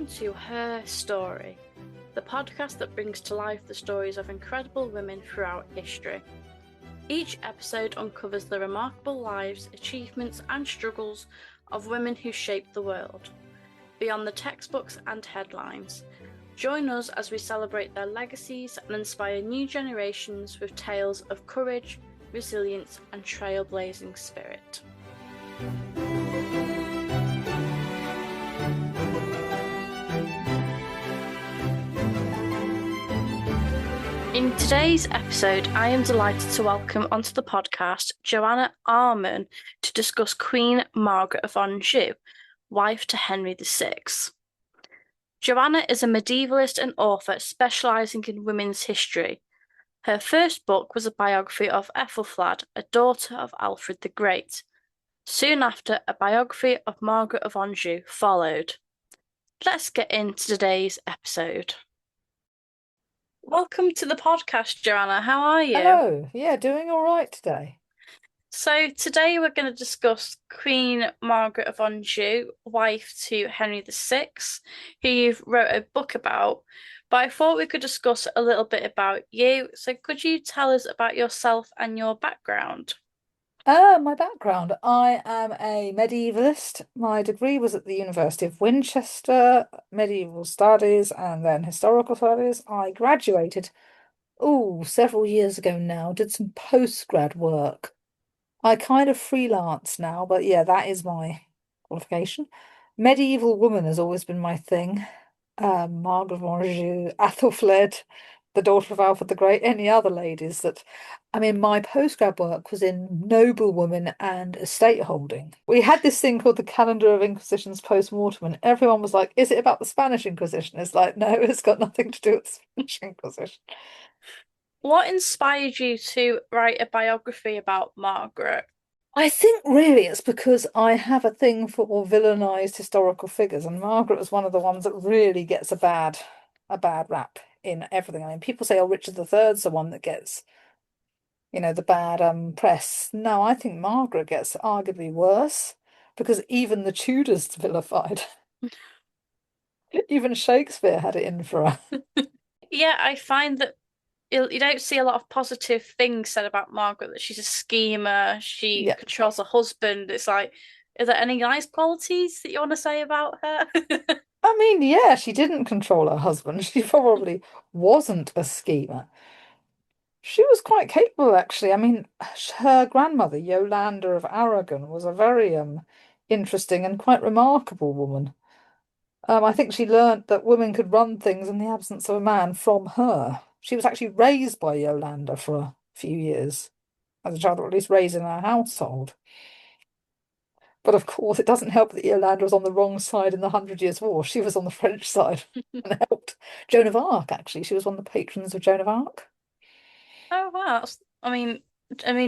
Welcome to Her Story, the podcast that brings to life the stories of incredible women throughout history. Each episode uncovers the remarkable lives, achievements, and struggles of women who shaped the world, beyond the textbooks and headlines. Join us as we celebrate their legacies and inspire new generations with tales of courage, resilience, and trailblazing spirit. In today's episode, I am delighted to welcome onto the podcast Joanna Arman to discuss Queen Margaret of Anjou, wife to Henry VI. Joanna is a medievalist and author specialising in women's history. Her first book was a biography of Ethelfled, a daughter of Alfred the Great. Soon after, a biography of Margaret of Anjou followed. Let's get into today's episode. Welcome to the podcast, Joanna. How are you? Hello. Yeah, doing all right today. So today we're going to discuss Queen Margaret of Anjou, wife to Henry VI, who you've wrote a book about. But I thought we could discuss a little bit about you. So could you tell us about yourself and your background? My background, I am a medievalist. My degree was at the University of Winchester, medieval studies and then historical studies. I graduated, several years ago now, did some postgrad work. I kind of freelance now, but yeah, that is my qualification. Medieval woman has always been my thing. Margaret of Anjou, Athelflaed, the daughter of Alfred the Great, any other ladies that, I mean, my postgrad work was in noblewomen and estate holding. We had this thing called the Calendar of Inquisitions post-mortem, and everyone was like, is it about the Spanish Inquisition? It's like, no, it's got nothing to do with the Spanish Inquisition. What inspired you to write a biography about Margaret? I think really it's because I have a thing for villainized historical figures, and Margaret was one of the ones that really gets a bad rap in everything. I mean, people say, oh, Richard III's the one that gets, the bad press. No, I think Margaret gets arguably worse because even the Tudors vilified. Even Shakespeare had it in for her. Yeah, I find that you don't see a lot of positive things said about Margaret, that she's a schemer, she Yeah. controls her husband. It's like, is there any nice qualities that you want to say about her? I mean, yeah, she didn't control her husband. She probably wasn't a schemer. She was quite capable, actually. I mean, her grandmother, Yolanda of Aragon, was a very interesting and quite remarkable woman. I think she learnt that women could run things in the absence of a man from her. She was actually raised by Yolanda for a few years as a child, or at least raised in her household. But of course, it doesn't help that Yolanda was on the wrong side in the Hundred Years' War. She was on the French side and helped Joan of Arc, actually. She was one of the patrons of Joan of Arc. Oh wow. I mean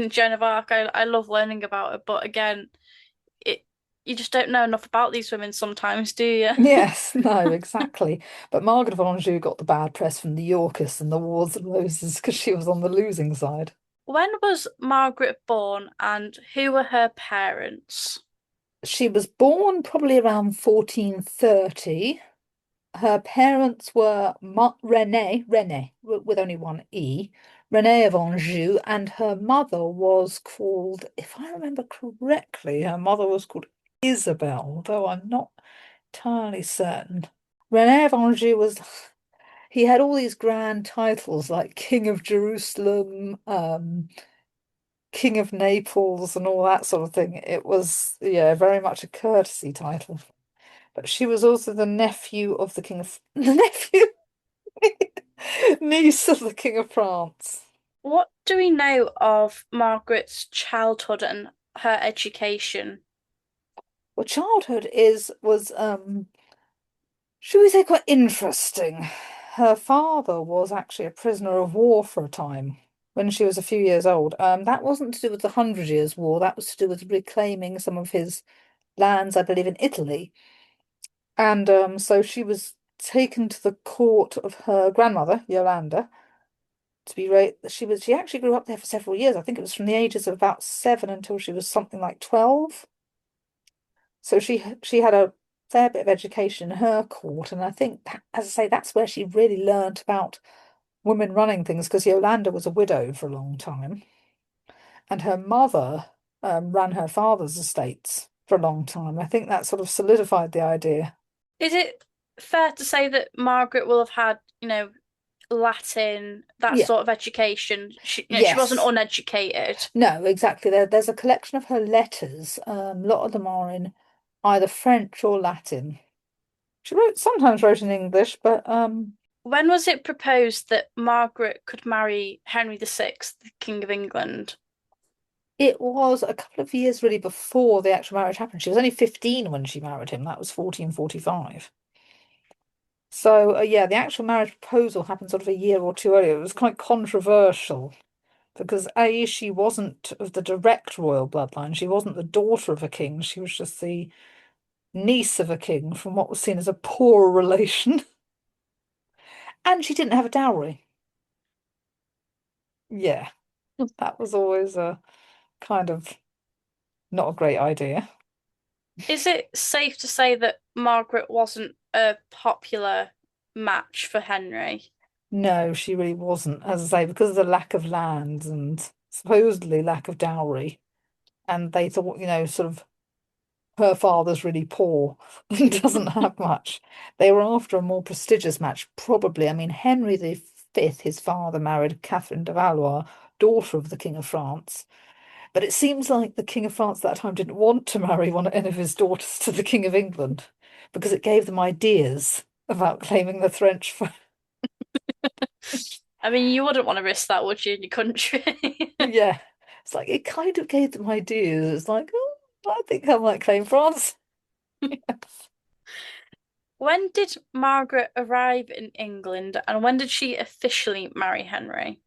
Joan of Arc, I love learning about her, but again, it you just don't know enough about these women sometimes, do you? Yes, no, exactly. But Margaret of Anjou got the bad press from the Yorkists and the Wars of Roses because she was on the losing side. When was Margaret born and who were her parents? She was born probably around 1430. Her parents were Renee, with only one E, Renee of Anjou, and her mother was called, if I remember correctly, her mother was called Isabel, though I'm not entirely certain. Renee of Anjou was, he had all these grand titles like King of Jerusalem, King of Naples, and all that sort of thing. It was, yeah, very much a courtesy title. But she was also the nephew of the King of the nephew, niece of the King of France. What do we know of Margaret's childhood and her education? Well, childhood was should we say quite interesting. Her father was actually a prisoner of war for a time when she was a few years old. That wasn't to do with the Hundred Years' War. That was to do with reclaiming some of his lands, I believe, in Italy. And so she was taken to the court of her grandmother, Yolanda, to be raised. She actually grew up there for several years. I think it was from the ages of about 7 until she was something like 12. So she had a fair bit of education in her court, and I think, as I say, that's where she really learnt about women running things because Yolanda was a widow for a long time, and her mother ran her father's estates for a long time. I think that sort of solidified the idea. Is it fair to say that Margaret will have had, Latin, that Yeah, sort of education? She wasn't yes. uneducated. No, exactly. There's a collection of her letters. A lot of them are in either French or Latin. She sometimes wrote in English, but When was it proposed that Margaret could marry Henry VI, the King of England? it was a couple of years really before the actual marriage happened. She was only 15 when she married him. That was 1445. So, yeah, the actual marriage proposal happened sort of a year or two earlier. It was quite controversial because A, she wasn't of the direct royal bloodline. She wasn't the daughter of a king. She was just the niece of a king from what was seen as a poor relation. And she didn't have a dowry. Yeah, that was always a kind of not a great idea. Is it safe to say that Margaret wasn't a popular match for Henry? No, she really wasn't, as I say, because of the lack of lands and supposedly lack of dowry. And they thought, sort of her father's really poor and doesn't have much. They were after a more prestigious match, probably. I mean, Henry the Fifth, his father, married Catherine de Valois, daughter of the King of France. But it seems like the King of France at that time didn't want to marry any of his daughters to the King of England because it gave them ideas about claiming the French. I mean, you wouldn't want to risk that, would you, in your country? Yeah, it's like it kind of gave them ideas. It's like, oh, I think I might claim France. When did Margaret arrive in England and when did she officially marry Henry?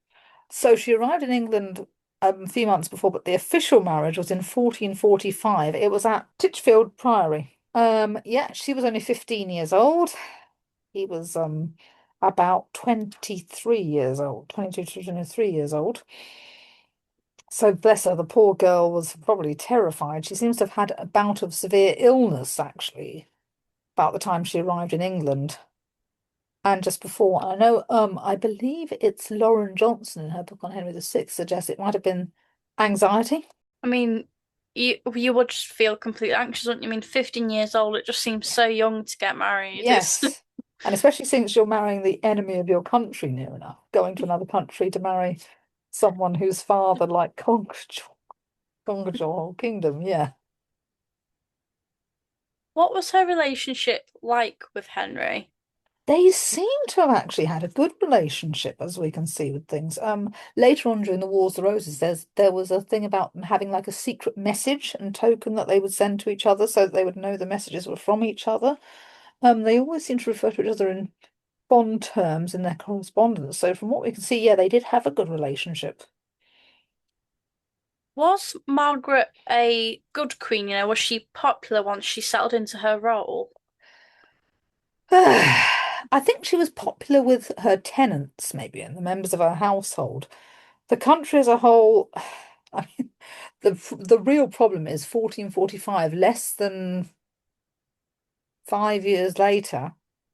So she arrived in England a few months before, but the official marriage was in 1445. It was at Titchfield Priory. Yeah, she was only 15 years old. He was about 23 years old, 22 to 23 years old. So bless her, the poor girl was probably terrified. She seems to have had a bout of severe illness, actually, about the time she arrived in England. And just before, I know, I believe it's Lauren Johnson in her book on Henry VI suggests it might have been anxiety. I mean, you would just feel completely anxious, wouldn't you? I mean, 15 years old, it just seems so young to get married. It's Yes. And especially since you're marrying the enemy of your country near enough, going to another country to marry someone whose father like conquered your whole kingdom. Yeah. what was her relationship like with Henry? They seem to have actually had a good relationship, as we can see with things. Later on during the Wars of the Roses, there was a thing about them having like a secret message and token that they would send to each other so that they would know the messages were from each other. They always seem to refer to each other in fond terms in their correspondence. So from what we can see, yeah, they did have a good relationship. Was Margaret a good queen? Was she popular once she settled into her role? I think she was popular with her tenants, maybe, and the members of her household. The country as a whole, I mean, the real problem is 1445, less than 5 years later,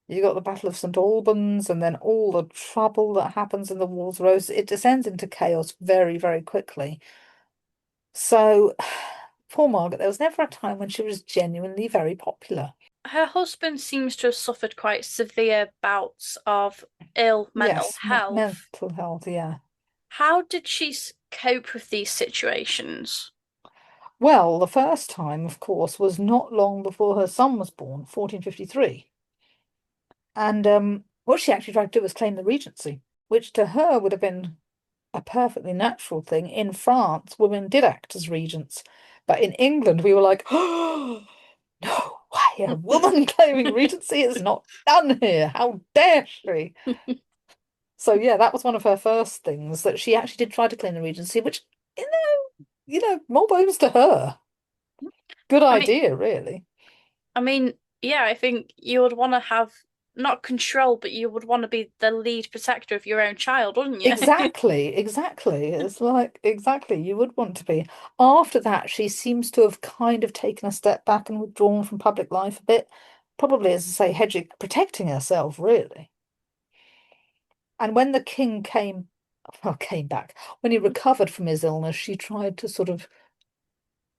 you got the Battle of St. Albans, and then all the trouble that happens in the Wars of Roses. It descends into chaos very, very quickly. So, poor Margaret, there was never a time when she was genuinely very popular. Her husband seems to have suffered quite severe bouts of ill mental Yes, health. mental health, yeah. How did she cope with these situations? Well, the first time, of course, was not long before her son was born, 1453. And what she actually tried to do was claim the regency, which to her would have been a perfectly natural thing. In France, women did act as regents. But in England, we were like, oh, no way, a woman claiming regency is not done here. How dare she? So yeah, that was one of her first things that she actually did try to claim the regency, which, more bones to her. Good I mean, idea, really. I mean, yeah, I think you would want to have not control, but you would want to be the lead protector of your own child, wouldn't you? Exactly, exactly. It's like, exactly, you would want to be. After that, she seems to have kind of taken a step back and withdrawn from public life a bit. probably, as I say, hedging, protecting herself, really. And when the king came back, when he recovered from his illness, she tried to sort of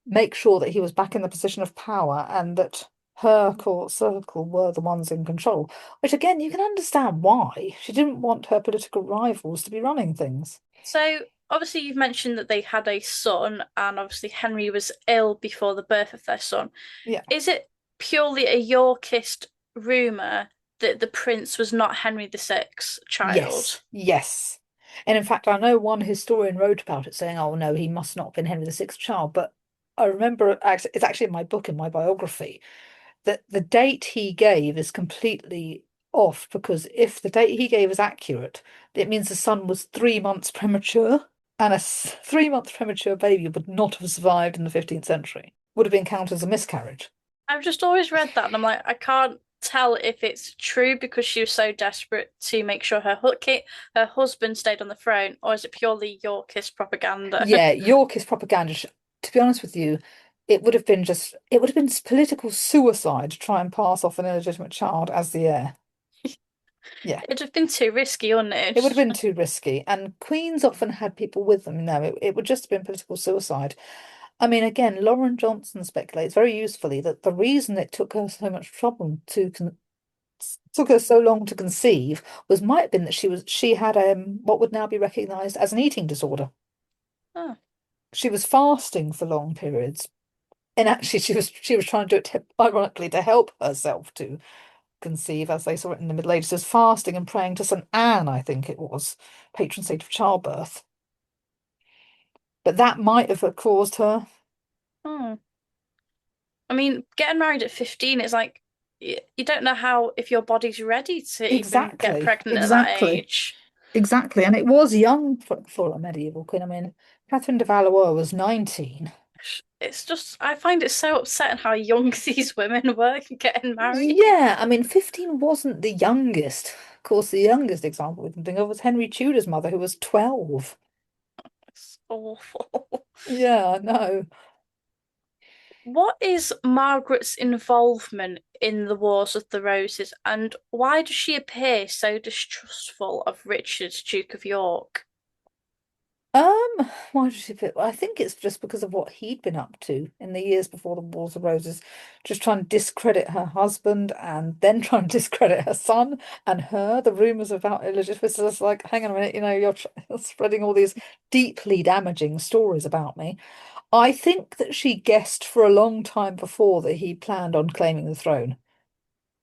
make sure that he was back in the position of power and that her court circle were the ones in control, which again, you can understand why. She didn't want her political rivals to be running things. So obviously you've mentioned that they had a son, and obviously Henry was ill before the birth of their son. Yeah. Is it purely a Yorkist rumor that the prince was not Henry VI's Yes, child? yes. And in fact, I know one historian wrote about it saying, oh no, he must not have been Henry VI's child. But I remember it's actually in my book, in my biography, that the date he gave is completely off because if the date he gave is accurate, it means the son was 3 months premature, and a 3 month premature baby would not have survived in the 15th century, would have been counted as a miscarriage. I've just always read that, and I'm like, I can't tell if it's true because she was so desperate to make sure her husband stayed on the throne, or is it purely Yorkist propaganda? Yeah, Yorkist propaganda. To be honest with you, it would have been political suicide to try and pass off an illegitimate child as the heir. Yeah, It'd have been too risky, wouldn't it would have it? been too risky. And queens often had people with them. No, it would just have been political suicide. I mean, again, Lauren Johnson speculates very usefully that the reason it took her so much trouble took her so long to conceive might have been that she had what would now be recognised as an eating disorder. Oh. She was fasting for long periods. And actually, she was trying to do it ironically to help herself to conceive, as they saw it in the Middle Ages, as fasting and praying to St. Anne, I think it was, patron saint of childbirth. But that might have caused her. Oh. I mean, getting married at 15 is like you don't know how if your body's ready to even get Exactly, pregnant at that exactly, age. exactly. And it was young for a medieval queen. I mean, Catherine de Valois was 19. It's just I find it so upsetting how young these women were getting married. Yeah, I mean, 15 wasn't the youngest. Of course, the youngest example we can think of was Henry Tudor's mother, who was 12. It's awful. Yeah, I know. What is Margaret's involvement in the Wars of the Roses, and why does she appear so distrustful of Richard, Duke of York? Why did she fit? I think it's just because of what he'd been up to in the years before the Wars of Roses, just trying to discredit her husband and then trying to discredit her son and her. The rumors about illegitimacy, it's like, hang on a minute, you're spreading all these deeply damaging stories about me. I think that she guessed for a long time before that he planned on claiming the throne.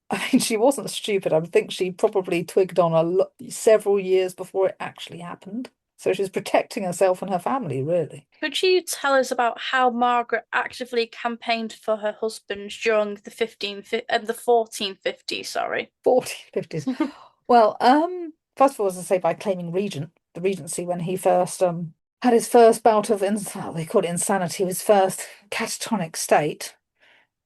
I mean, she wasn't stupid. I think she probably twigged on several years before it actually happened. So she's protecting herself and her family, really. Could you tell us about how Margaret actively campaigned for her husband during the 1450s, sorry? 1450s. Well, first of all, as I say, by claiming the regency when he first had his first bout of well, they call it insanity, his first catatonic state.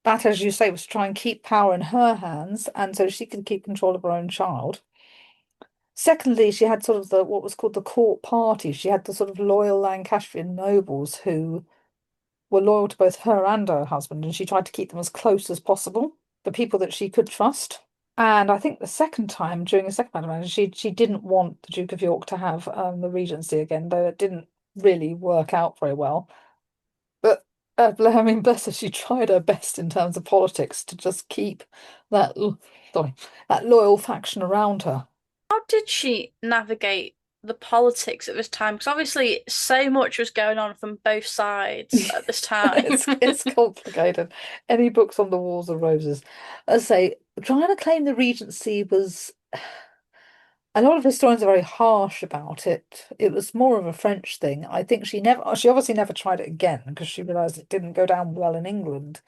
That, as you say, was to try and keep power in her hands, and so she could keep control of her own child. Secondly, she had sort of the what was called the court party. She had the sort of loyal Lancastrian nobles who were loyal to both her and her husband, and she tried to keep them as close as possible, the people that she could trust. And I think the second time, during the second battle, she didn't want the Duke of York to have the regency again, though it didn't really work out very well. But I mean, bless her, she tried her best in terms of politics to just keep that sorry, that loyal faction around her. How did she navigate the politics at this time? Because obviously so much was going on from both sides at this time. It's complicated. Any books on the Wars of Roses? As I say, trying to claim the regency was a lot of historians are very harsh about it. It was more of a French thing. I think she obviously never tried it again because she realized it didn't go down well in England.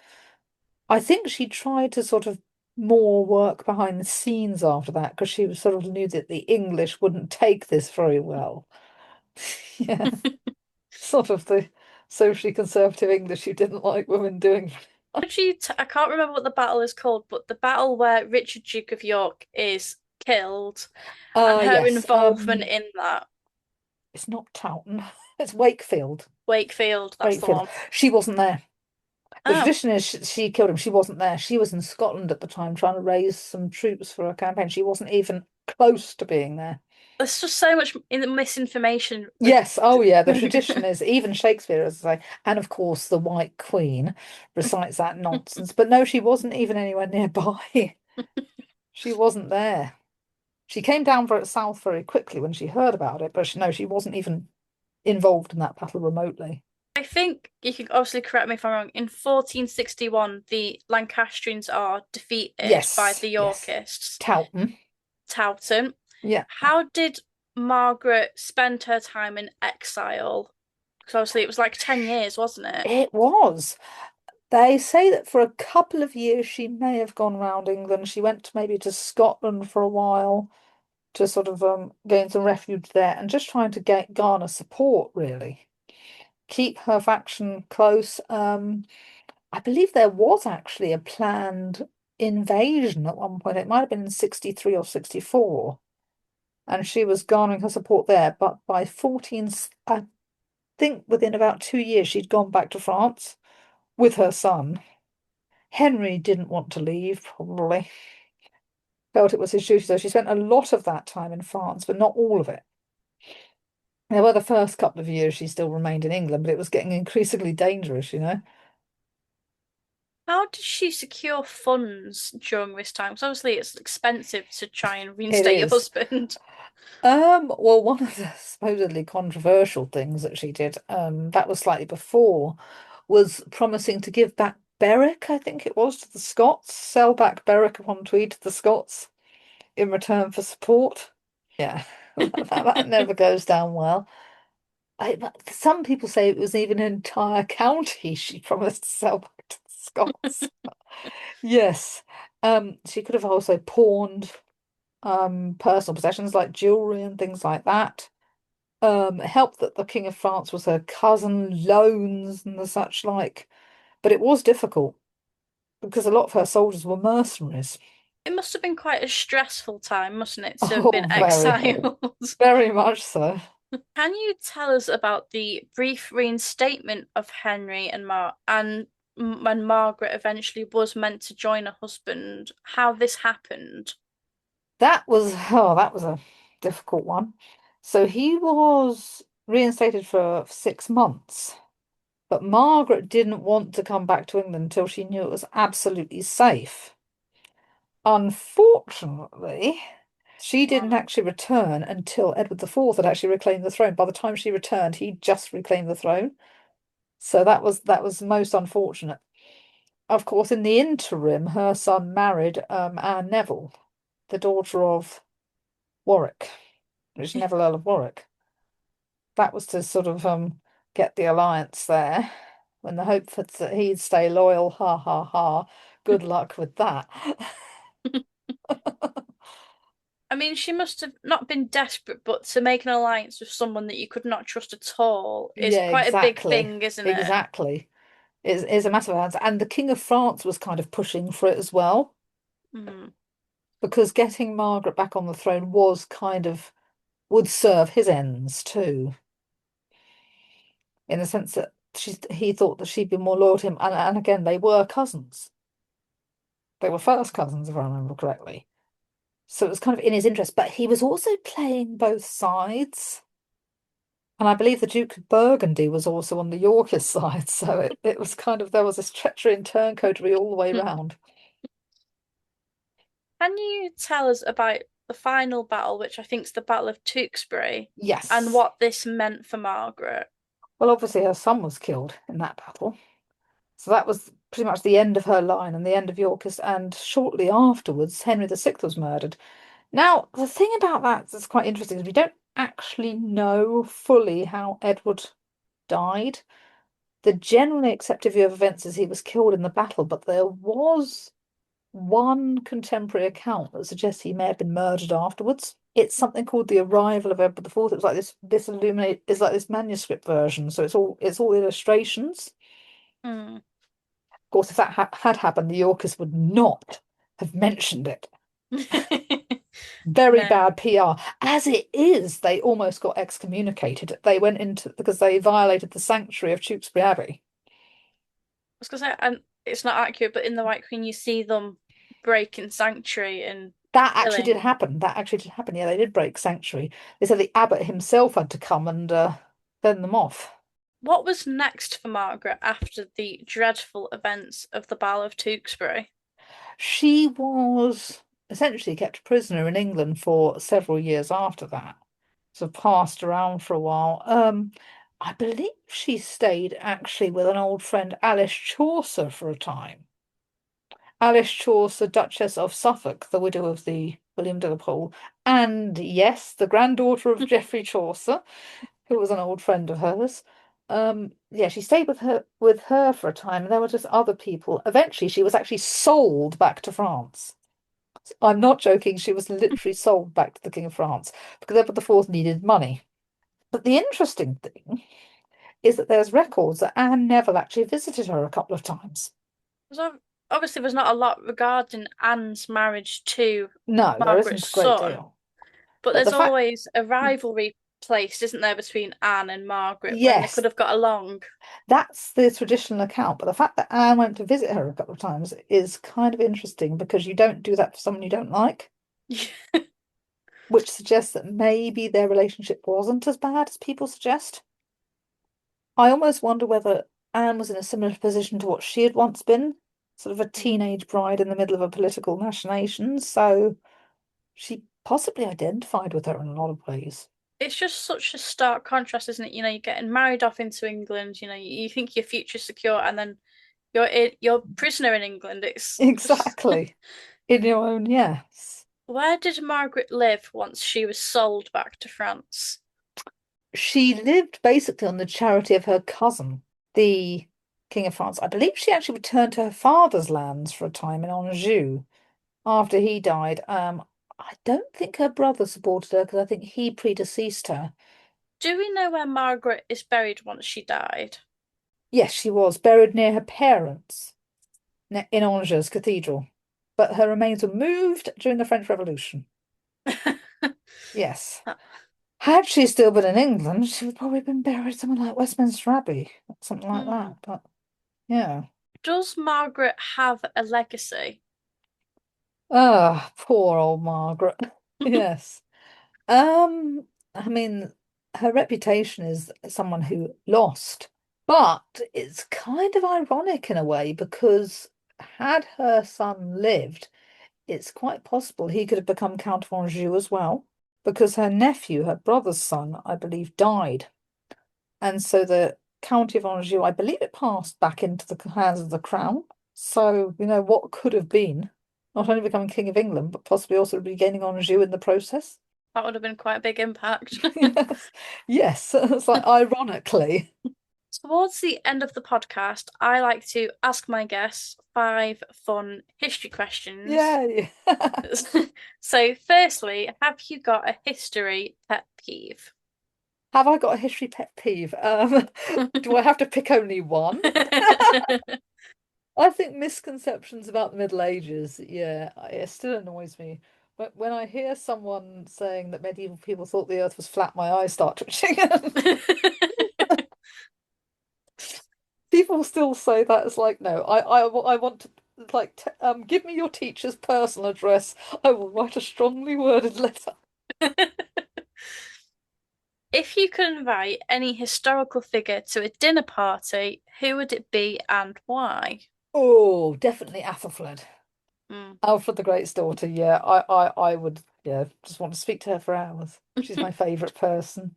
I think she tried to sort of more work behind the scenes after that because she sort of knew that the English wouldn't take this very well. Yeah, sort of the socially conservative English who didn't like women doing. I can't remember what the battle is called, but the battle where Richard, Duke of York, is killed and her Yes. involvement in that. It's not Towton. It's Wakefield. Wakefield, that's the Wakefield. one. She wasn't there. The Oh, tradition is she killed him. She wasn't there. She was in Scotland at the time trying to raise some troops for a campaign. She wasn't even close to being there. there's just so much in the misinformation with. Yes, oh yeah, the tradition is even Shakespeare, as I say, and of course the White Queen recites that nonsense. But no, she wasn't even anywhere nearby. She wasn't there. She came down south very quickly when she heard about it, but no, she wasn't even involved in that battle remotely. I think you can obviously correct me if I'm wrong. In 1461, the Lancastrians are defeated by Yes, the yes. Yorkists. Towton. Towton. Yeah, How did Margaret spend her time in exile? Because obviously it was like 10 years, wasn't it? it was. They say that for a couple of years she may have gone round England. She went maybe to Scotland for a while to sort of gain some refuge there and just trying to garner support, really. Keep her faction close. I believe there was actually a planned invasion at one point. It might have been in 63 or 64, and she was garnering her support there. But by 14, I think within about 2 years, she'd gone back to France with her son. Henry didn't want to leave, probably. Felt it was his duty, so she spent a lot of that time in France, but not all of it. There were the first couple of years she still remained in England, but it was getting increasingly dangerous, you know. How did she secure funds during this time? Because obviously it's expensive to try and It reinstate your is. husband. Well, one of the supposedly controversial things that she did, that was slightly before, was promising to give back Berwick, I think it was, to the Scots, sell back Berwick upon Tweed to the Scots in return for support. Yeah, that never goes down well. Some people say it was even an entire county she promised to sell back to the Scots. Yes. She could have also pawned personal possessions like jewelry and things like that. Helped that the King of France was her cousin, loans and the such like. But it was difficult because a lot of her soldiers were mercenaries. It must have been quite a stressful time, mustn't it, to have Oh, been very, exiled? very much so. Can you tell us about the brief reinstatement of Henry and when Margaret eventually was meant to join her husband, how this happened? That was a difficult one. So he was reinstated for 6 months, but Margaret didn't want to come back to England until she knew it was absolutely safe. Unfortunately, she didn't Wow. actually return until Edward IV had actually reclaimed the throne. By the time she returned, he'd just reclaimed the throne. So that was most unfortunate. Of course, in the interim, her son married Anne Neville, the daughter of Warwick, which is Neville Earl of Warwick. That was to sort of get the alliance there. When the hope that he'd stay loyal, ha ha ha. Good luck with that. I mean, she must have not been desperate, but to make an alliance with someone that you could not trust at all is Yeah, quite a big exactly. thing, isn't it? Exactly. Is a massive alliance. And the King of France was kind of pushing for it as well, Mm. because getting Margaret back on the throne was kind of would serve his ends too, in the sense that he thought that she'd be more loyal to him. And again, they were cousins. They were first cousins, if I remember correctly. So it was kind of in his interest, but he was also playing both sides. And I believe the Duke of Burgundy was also on the Yorkist side. So it was kind of, there was this treachery and turncoatery all the way round. Can you tell us about the final battle, which I think is the Battle of Tewkesbury, and Yes. what this meant for Margaret? Well, obviously her son was killed in that battle. So that was pretty much the end of her line and the end of Yorkist. And shortly afterwards, Henry VI was murdered. Now, the thing about that that's quite interesting is we don't actually know fully how Edward died. The generally accepted view of events is he was killed in the battle, but there was one contemporary account that suggests he may have been murdered afterwards. It's something called The Arrival of Edward IV. It was like this illuminate is like this manuscript version, so it's all illustrations. Mm. Of course, if that had happened, the Yorkists would not have mentioned it. Very No. bad PR. As it is, they almost got excommunicated. They went into because they violated the sanctuary of Tewkesbury Abbey. was gonna say, and it's not accurate, but in The White Queen, you see them breaking sanctuary and That actually did killing. happen. That actually did happen. Yeah, they did break sanctuary. They said the abbot himself had to come and fend them off. What was next for Margaret after the dreadful events of the Battle of Tewkesbury? She was essentially kept a prisoner in England for several years after that. So passed around for a while. I believe she stayed actually with an old friend, Alice Chaucer, for a time. Alice Chaucer, Duchess of Suffolk, the widow of the William de la Pole, and yes, the granddaughter of Geoffrey Chaucer, who was an old friend of hers. Yeah, she stayed with her for a time, and there were just other people. Eventually, she was actually sold back to France. I'm not joking, she was literally sold back to the King of France because Edward the Fourth needed money. But the interesting thing is that there's records that Anne Neville actually visited her a couple of times. So obviously, there's not a lot regarding Anne's marriage to No, there Margaret's isn't a great son, deal. but But there's the fact, always a rivalry placed, isn't there, between Anne and Margaret when they could yes, have got along. that's the traditional account. But the fact that Anne went to visit her a couple of times is kind of interesting because you don't do that for someone you don't like, which suggests that maybe their relationship wasn't as bad as people suggest. I almost wonder whether Anne was in a similar position to what she had once been, sort of a teenage bride in the middle of a political machination. So she possibly identified with her in a lot of ways. It's just such a stark contrast, isn't it? You're getting married off into England, you think your future's secure, and then you're prisoner in England. It's just Exactly. In your own, yes. where did Margaret live once she was sold back to France? She lived basically on the charity of her cousin, the King of France. I believe she actually returned to her father's lands for a time in Anjou after he died. I don't think her brother supported her because I think he predeceased her. Do we know where Margaret is buried once she died? Yes, she was buried near her parents in Angers Cathedral, but her remains were moved during the French Revolution. Yes. Had she still been in England, she would probably have been buried somewhere like Westminster Abbey, something like Hmm. that. But yeah. Does Margaret have a legacy? Ah, poor old Margaret. Yes. I mean, her reputation is someone who lost, but it's kind of ironic in a way because had her son lived, it's quite possible he could have become Count of Anjou as well, because her nephew, her brother's son, I believe, died. And so the County of Anjou, I believe it passed back into the hands of the crown. So, what could have been not only becoming King of England, but possibly also regaining Anjou in the process. That would have been quite a big impact. Yes, yes. It's like ironically. Towards the end of the podcast, I like to ask my guests five fun history questions. Yeah. So, firstly, have you got a history pet peeve? Have I got a history pet peeve? Do I have to pick only one? I think misconceptions about the Middle Ages, yeah, it still annoys me. But when I hear someone saying that medieval people thought the earth was flat, my eyes start twitching. People still say that. It's like, no, I want to, like, give me your teacher's personal address. I will write a strongly worded letter. If you could invite any historical figure to a dinner party, who would it be and why? Oh, definitely Athelflaed. Mm. Alfred the Great's daughter. Yeah, I would, yeah, just want to speak to her for hours. She's my favourite person.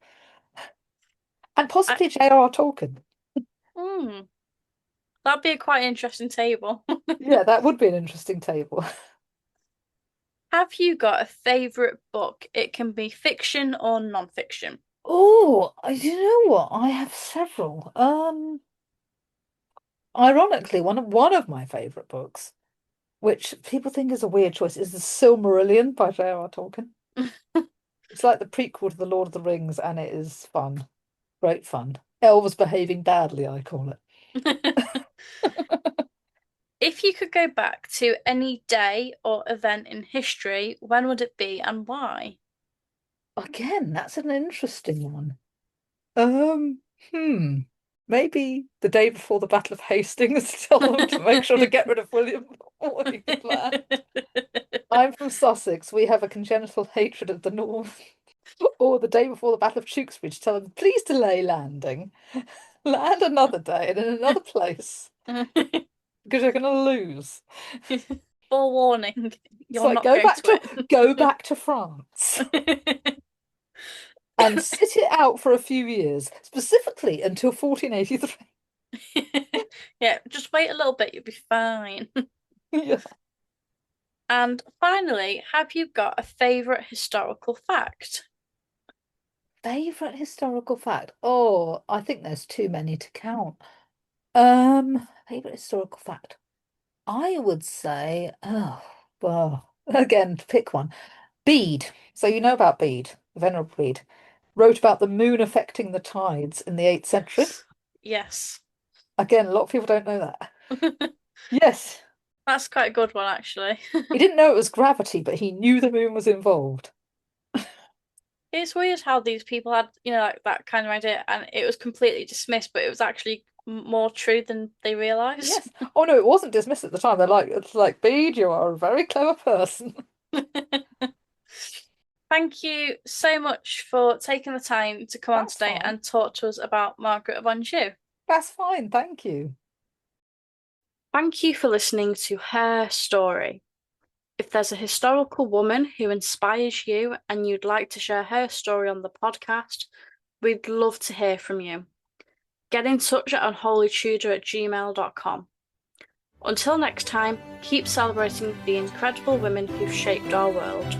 And I, possibly J.R.R. Tolkien. mm, that'd be a quite interesting table. Yeah, that would be an interesting table. Have you got a favourite book? It can be fiction or non-fiction. Oh, you know what? I have several. Ironically, one of my favorite books, which people think is a weird choice, is The Silmarillion by J.R.R. Tolkien. It's like the prequel to The Lord of the Rings, and it is fun. Great fun. Elves behaving badly, I call it. If you could go back to any day or event in history, when would it be and why? Again, that's an interesting one. Um, hmm. Maybe the day before the Battle of Hastings, tell them to make sure to get rid of William before he could land. I'm from Sussex. We have a congenital hatred of the North. Or the day before the Battle of Tewkesbury, to tell them, please delay landing. Land another day and in another place because you're going to lose. Forewarning, It's you're like not going to go back to France win. and sit it out for a few years, specifically until 1483. Yeah, just wait a little bit, you'll be fine. Yeah. And finally, have you got a favourite historical fact? Favorite historical fact? Oh, I think there's too many to count. Favorite historical fact. I would say, oh, well, again, to pick one. Bede. So you know about Bede, the Venerable Bede, wrote about the moon affecting the tides in the 8th century. Yes. Yes. Again, a lot of people don't know that. Yes, That's quite a good one, actually. he didn't know it was gravity, but he knew the moon was involved. It's weird how these people had, like that kind of idea, and it was completely dismissed, but it was actually more true than they realised. Yes. Oh no, it wasn't dismissed at the time. They're like, it's like, Bede, you are a very clever person. Thank you so much for taking the time to come on That's today fine. and talk to us about Margaret of Anjou. That's fine. Thank you. Thank you for listening to her story. If there's a historical woman who inspires you and you'd like to share her story on the podcast, we'd love to hear from you. Get in touch at unholytudor@gmail.com. Until next time, keep celebrating the incredible women who've shaped our world.